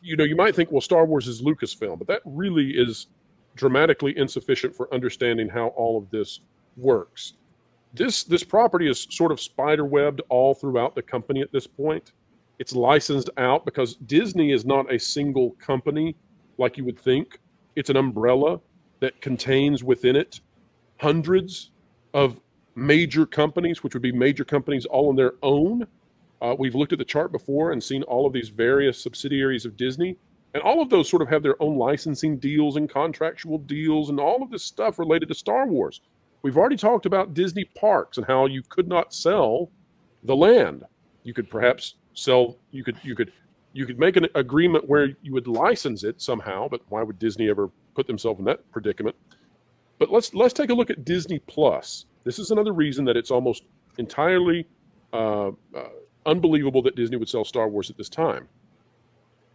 you know, you might think, well, Star Wars is Lucasfilm, but that really is dramatically insufficient for understanding how all of this works. This property is sort of spider-webbed all throughout the company at this point. It's licensed out because Disney is not a single company like you would think. It's an umbrella that contains within it hundreds of major companies, which would be major companies all on their own. We've looked at the chart before and seen all of these various subsidiaries of Disney, and all of those sort of have their own licensing deals and contractual deals and all of this stuff related to Star Wars. We've already talked about Disney parks and how you could not sell the land. You could perhaps sell, you could make an agreement where you would license it somehow, but why would Disney ever put themselves in that predicament? But let's take a look at Disney Plus. This is another reason that it's almost entirely unbelievable that Disney would sell Star Wars at this time.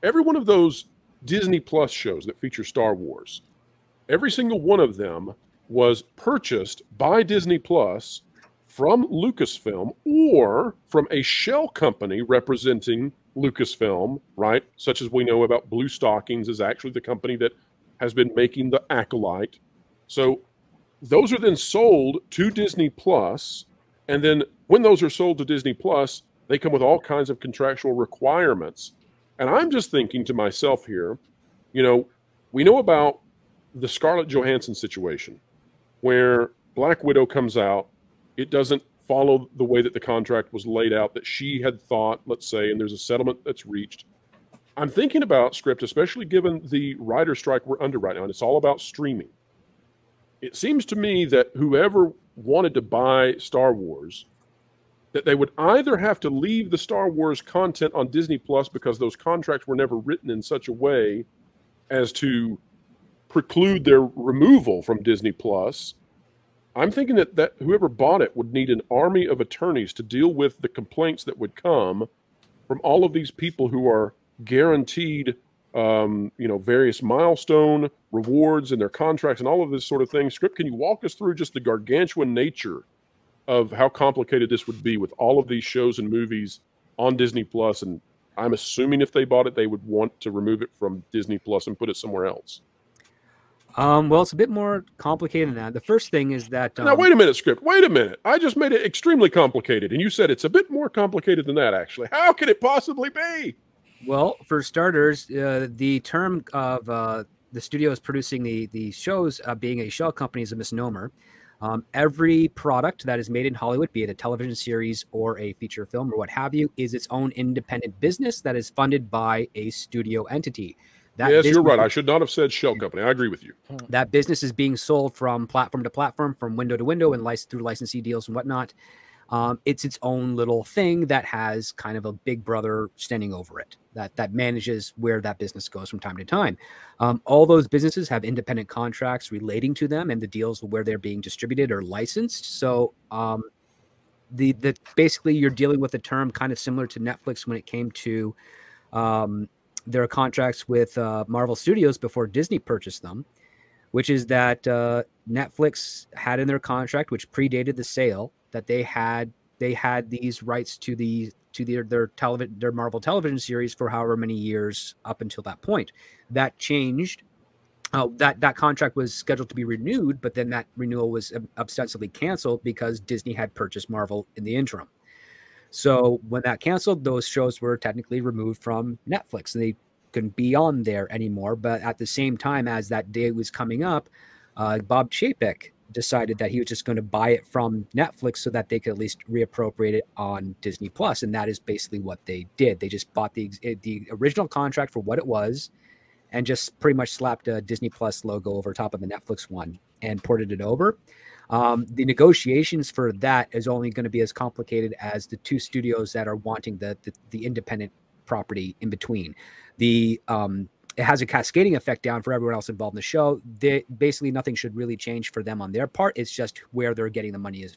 Every one of those Disney Plus shows that feature Star Wars, every single one of them was purchased by Disney Plus from Lucasfilm or from a shell company representing Lucasfilm, right? Such as we know about Blue Stockings is actually the company that has been making the Acolyte. So those are then sold to Disney Plus, and then when those are sold to Disney Plus, they come with all kinds of contractual requirements. And I'm just thinking to myself here, you know, we know about the Scarlett Johansson situation where Black Widow comes out. It doesn't follow the way that the contract was laid out that she had thought, let's say, and there's a settlement that's reached. I'm thinking about script, especially given the writer strike we're under right now, and it's all about streaming. It seems to me that whoever wanted to buy Star Wars, that they would either have to leave the Star Wars content on Disney Plus because those contracts were never written in such a way as to preclude their removal from Disney Plus. I'm thinking that whoever bought it would need an army of attorneys to deal with the complaints that would come from all of these people who are guaranteed, you know, various milestone rewards in their contracts and all of this sort of thing. Script, can you walk us through just the gargantuan nature of how complicated this would be with all of these shows and movies on Disney Plus? And I'm assuming if they bought it, they would want to remove it from Disney Plus and put it somewhere else. Well, it's a bit more complicated than that. The first thing is that... Now, wait a minute, Script. Wait a minute. I just made it extremely complicated, and you said it's a bit more complicated than that, actually. How could it possibly be? Well, for starters, the term of the studios producing the shows being a shell company is a misnomer. Every product that is made in Hollywood, be it a television series or a feature film or what have you, is its own independent business that is funded by a studio entity. Yes, you're right. I should not have said shell company. I agree with you. That business is being sold from platform to platform, from window to window, and through licensee deals and whatnot. It's its own little thing that has kind of a big brother standing over it that manages where that business goes from time to time. All those businesses have independent contracts relating to them and the deals where they're being distributed or licensed. So basically you're dealing with a term kind of similar to Netflix when it came to their contracts with Marvel Studios before Disney purchased them, which is that Netflix had in their contract, which predated the sale, that they had these rights to their Marvel television series for however many years up until that point. That changed. That contract was scheduled to be renewed, but then that renewal was ostensibly canceled because Disney had purchased Marvel in the interim. So when that canceled, those shows were technically removed from Netflix, and they couldn't be on there anymore. But at the same time as that day was coming up, Bob Chapek decided that he was just going to buy it from Netflix so that they could at least reappropriate it on Disney Plus, and that is basically what they did. They just bought the original contract for what it was, and just pretty much slapped a Disney Plus logo over top of the Netflix one and ported it over. The negotiations for that is only going to be as complicated as the two studios that are wanting the independent property in between. It has a cascading effect down for everyone else involved in the show. Basically, nothing should really change for them on their part. It's just where they're getting the money is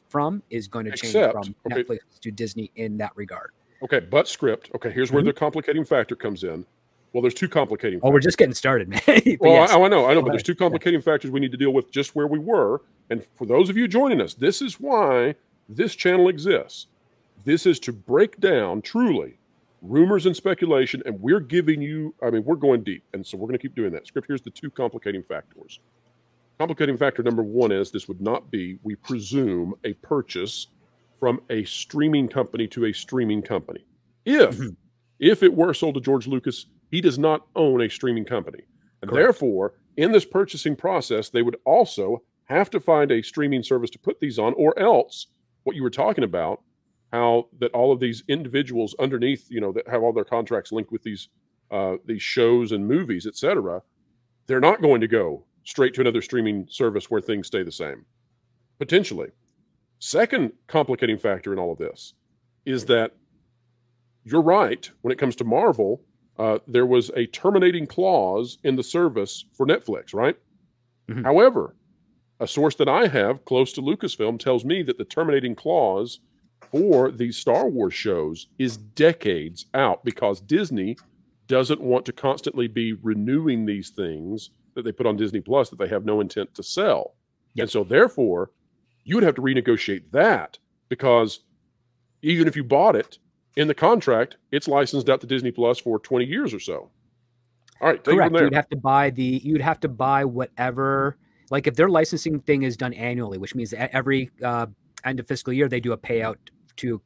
going to change from Netflix to Disney in that regard. Okay, but Script. Okay, here's where the complicating factor comes in. Well, there's two complicating factors. Oh, we're just getting started, man. Well, yes. I know, but there's two complicating factors we need to deal with just where we were. And for those of you joining us, this is why this channel exists. This is to break down truly rumors and speculation, and we're giving you, I mean, we're going deep, and so we're going to keep doing that. Script, here's the two complicating factors. Complicating factor number one is this would not be, we presume, a purchase from a streaming company to a streaming company. If it were sold to George Lucas, he does not own a streaming company. And therefore, in this purchasing process, they would also have to find a streaming service to put these on, or else what you were talking about, how that all of these individuals underneath, you know, that have all their contracts linked with these shows and movies, etc., they're not going to go straight to another streaming service where things stay the same, potentially. Second complicating factor in all of this is that you're right. When it comes to Marvel, there was a terminating clause in the service for Netflix, right? However, a source that I have close to Lucasfilm tells me that the terminating clause for these Star Wars shows is decades out, because Disney doesn't want to constantly be renewing these things that they put on Disney Plus that they have no intent to sell. And so therefore, you would have to renegotiate that, because even if you bought it in the contract, it's licensed out to Disney Plus for 20 years or so. All right, take it from there. You'd have to buy whatever, like if their licensing thing is done annually, which means every end of fiscal year, they do a payout to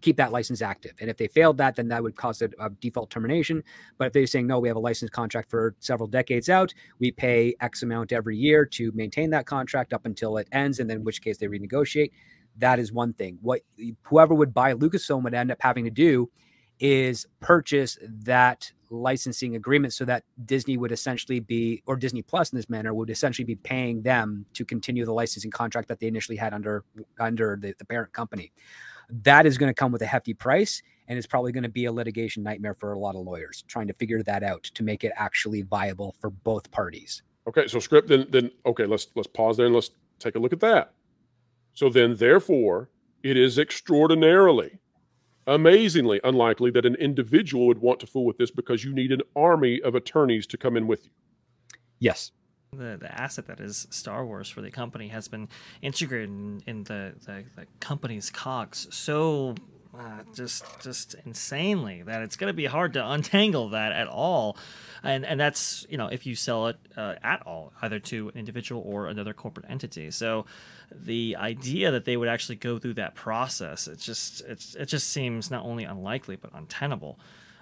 keep that license active. And if they failed that, then that would cause a default termination. But if they're saying, no, we have a license contract for several decades out, we pay X amount every year to maintain that contract up until it ends, and then in which case they renegotiate, that is one thing. What whoever would buy Lucasfilm would end up having to do is purchase that licensing agreement, so that Disney would essentially be, or Disney Plus in this manner, would essentially be paying them to continue the licensing contract that they initially had under the parent company. That is going to come with a hefty price, and it's probably going to be a litigation nightmare for a lot of lawyers trying to figure that out to make it actually viable for both parties. Okay, so Script, then okay, let's pause there and let's take a look at that. So then, therefore, it is extraordinarily, amazingly unlikely that an individual would want to fool with this, because you need an army of attorneys to come in with you. Yes. The asset that is Star Wars for the company has been integrated in the company's cogs so just insanely that it's going to be hard to untangle that at all. And that's, you know, if you sell it at all, either to an individual or another corporate entity. So the idea that they would actually go through that process, it just seems not only unlikely but untenable.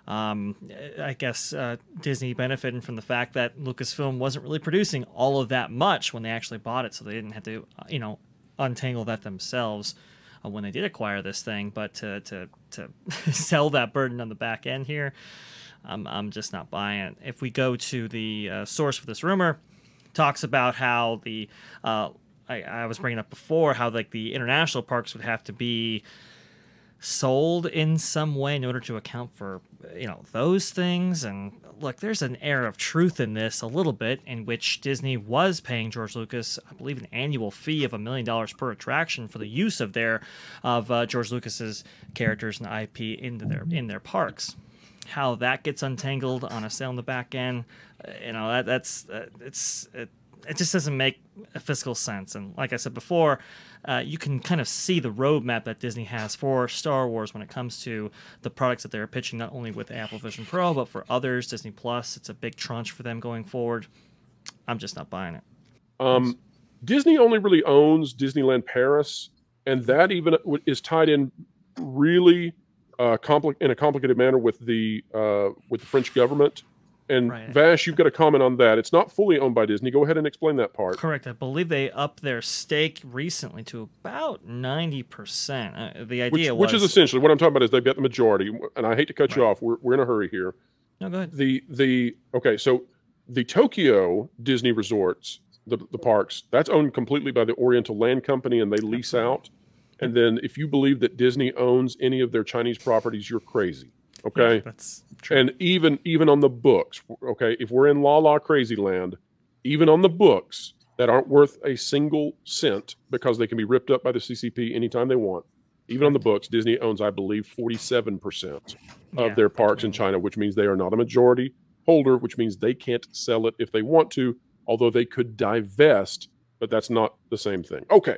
I guess Disney benefited from the fact that Lucasfilm wasn't really producing all of that much when they actually bought it, so they didn't have to, you know, untangle that themselves when they did acquire this thing. But to sell that burden on the back end here, I'm just not buying it. If we go to the source for this rumor, talks about how the I was bringing up before how like the international parks would have to be sold in some way in order to account for, you know, those things. And look, there's an air of truth in this a little bit, in which Disney was paying George Lucas, I believe, an annual fee of $1 million per attraction for the use of George Lucas's characters and IP in their parks. How that gets untangled on a sale in the back end, you know, it just doesn't make a fiscal sense. And like I said before, you can kind of see the roadmap that Disney has for Star Wars when it comes to the products that they're pitching, not only with Apple Vision Pro, but for others. Disney Plus, it's a big tranche for them going forward. I'm just not buying it. Disney only really owns Disneyland Paris, and that even is tied in really in a complicated manner with the French government. And right. Vash, you've got a comment on that. It's not fully owned by Disney. Go ahead and explain that part. Correct. I believe they upped their stake recently to about 90%. The idea which is essentially what I'm talking about is they've got the majority. And I hate to cut you off. We're in a hurry here. No, go ahead. Okay, so the Tokyo Disney resorts, the parks, that's owned completely by the Oriental Land Company, and they lease out. And then if you believe that Disney owns any of their Chinese properties, you're crazy. Okay, that's true. And even on the books, okay, if we're in La Crazy Land, even on the books that aren't worth a single cent because they can be ripped up by the CCP anytime they want, even on the books, Disney owns, I believe, 47% of their parks in China, which means they are not a majority holder, which means they can't sell it if they want to, although they could divest, but that's not the same thing. Okay,